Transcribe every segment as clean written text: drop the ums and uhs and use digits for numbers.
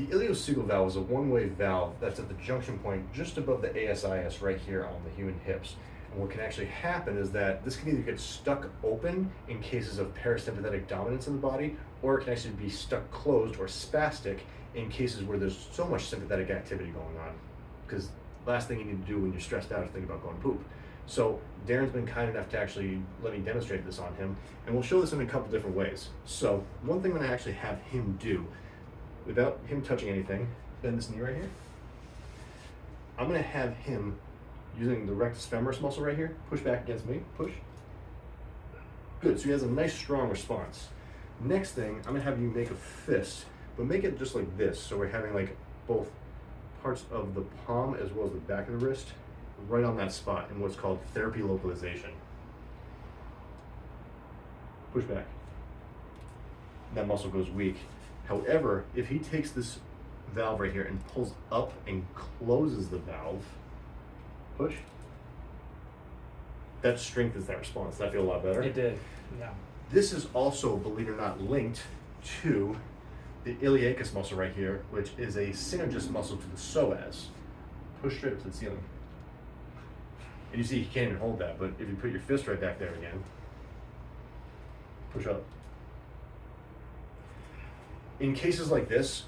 The ileocecal valve is a one-way valve that's at the junction point just above the ASIS right here on the human hips. And what can actually happen is that this can either get stuck open in cases of parasympathetic dominance in the body, or it can actually be stuck closed or spastic in cases where there's so much sympathetic activity going on. Because last thing you need to do when you're stressed out is think about going poop. So Darren's been kind enough to actually let me demonstrate this on him, and we'll show this in a couple different ways. So one thing I'm gonna actually have him do, without him touching anything, bend this knee right here. I'm gonna have him, using the rectus femoris muscle right here, push back against me, push. Good, so he has a nice strong response. Next thing, I'm gonna have you make a fist, but make it just like this. So we're having like both parts of the palm as well as the back of the wrist right on that spot in what's called therapy localization. Push back. That muscle goes weak. However, if he takes this valve right here and pulls up and closes the valve, push, that strengthens that response. Does that feel a lot better? It did, yeah. This is also, believe it or not, linked to the iliacus muscle right here, which is a synergist muscle to the psoas. Push straight up to the ceiling. And you see he can't even hold that, but if you put your fist right back there again, push up. In cases like this,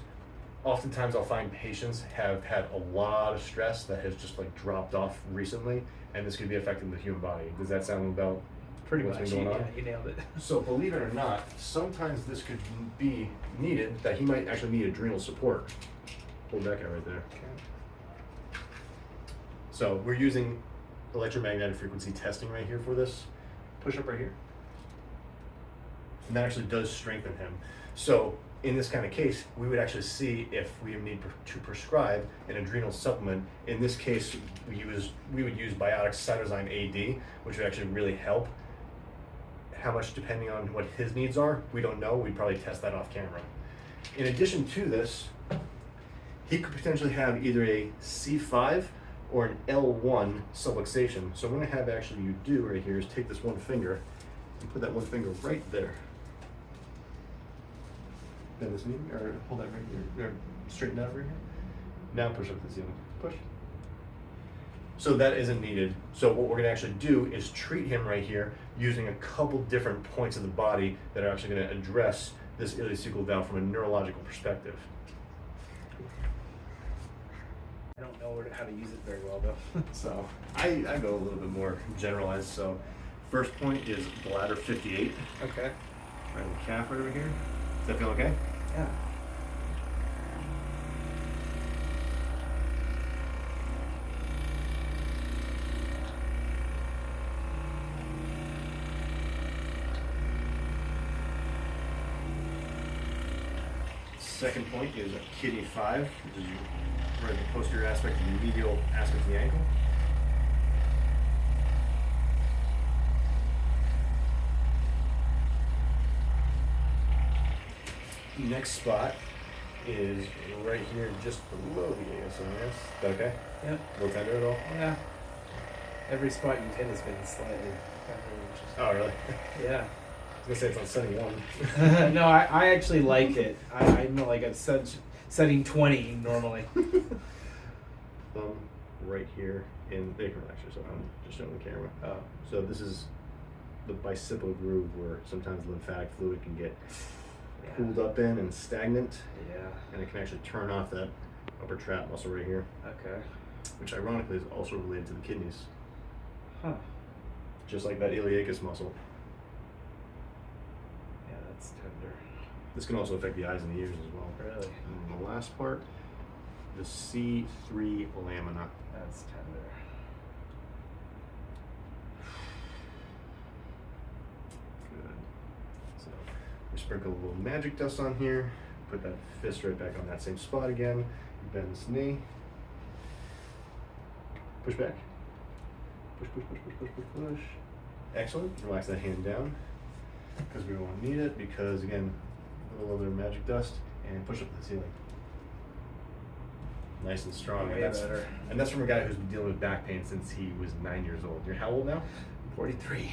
oftentimes I'll find patients have had a lot of stress that has just like dropped off recently, and this could be affecting the human body. Does that sound about Pretty what's much, been going on? yeah, you nailed it. So believe it or not, sometimes this could be needed, that he might actually need adrenal support. Hold that guy right there. Okay. So we're using electromagnetic frequency testing right here for this. Push up right here. And that actually does strengthen him. So in this kind of case, we would actually see if we need to prescribe an adrenal supplement. In this case, we would use biotic cytosine AD, which would actually really help. How much, depending on what his needs are, we don't know. We'd probably test that off camera. In addition to this, he could potentially have either a C5 or an L1 subluxation. So what I'm gonna have actually you do right here is take this one finger and put that one finger right there. Bend this knee, or hold that right here, or straighten that right here. Now push up to the ceiling, push. So that isn't needed. So what we're gonna actually do is treat him right here using a couple different points of the body that are actually gonna address this ileocecal valve from a neurological perspective. I don't know how to use it very well though. So I go a little bit more generalized. So first point is bladder 58. Okay. Right in the calf right over here. Does that feel okay? Yeah. Second point is kidney 5, which is right the posterior aspect of the medial aspect of the ankle. Next spot is right here just below the ASIS. Is that okay? Yep. A little tender at all? Yeah. Every spot you've hit has been slightly Oh, really? Yeah. I was gonna say it's on setting 1. No, I actually like it. I'm like a setting 20 normally. Thumb right here in, they can relax yourself. I'm just showing the camera. Oh. So this is the bicipital groove where sometimes lymphatic fluid can get cooled up in and stagnant. Yeah. And it can actually turn off that upper trap muscle right here. Okay. Which ironically is also related to the kidneys. Huh. Just like that iliacus muscle. Yeah, that's tender. This can also affect the eyes and the ears as well. Really? And the last part, the C3 lamina. That's tender. Good. So we sprinkle a little magic dust on here. Put that fist right back on that same spot again. You bend this knee. Push back. Push, push, push, push, push, push, push. Excellent. Relax that hand down because we won't need it because, again, a little bit of magic dust and push up to the ceiling. Nice and strong. Way better. And that's from a guy who's been dealing with back pain since he was 9 years old. You're how old now? 43.